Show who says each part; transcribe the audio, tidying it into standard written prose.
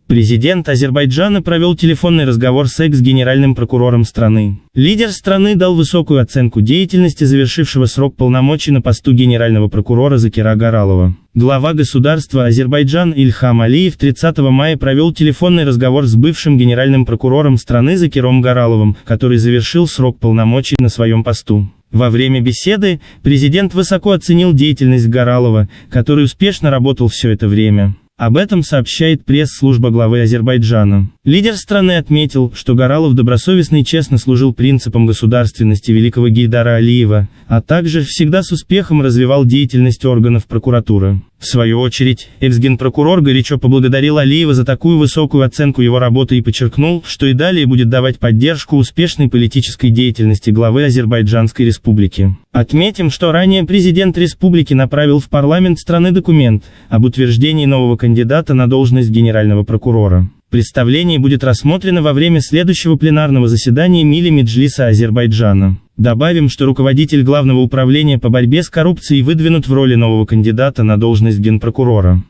Speaker 1: Президент Азербайджана провел телефонный разговор с экс-генеральным прокурором страны. Лидер страны дал высокую оценку деятельности завершившего срок полномочий на посту генерального прокурора Закира Гаралова. Глава государства Азербайджан Ильхам Алиев 30 мая провел телефонный разговор с бывшим генеральным прокурором страны Закиром Гараловым, который завершил срок полномочий на своем посту. Во время беседы президент высоко оценил деятельность Гаралова, который успешно работал все это время. Об этом сообщает пресс-служба главы Азербайджана. Лидер страны отметил, что Гаралов добросовестно и честно служил принципам государственности великого Гейдара Алиева, а также всегда с успехом развивал деятельность органов прокуратуры. В свою очередь, экс-генпрокурор горячо поблагодарил Алиева за такую высокую оценку его работы и подчеркнул, что и далее будет давать поддержку успешной политической деятельности главы Азербайджанской республики. Отметим, что ранее президент республики направил в парламент страны документ об утверждении нового кандидата на должность генерального прокурора. Представление будет рассмотрено во время следующего пленарного заседания Милли Меджлиса Азербайджана. Добавим, что руководитель Главного управления по борьбе с коррупцией выдвинут в роли нового кандидата на должность генпрокурора.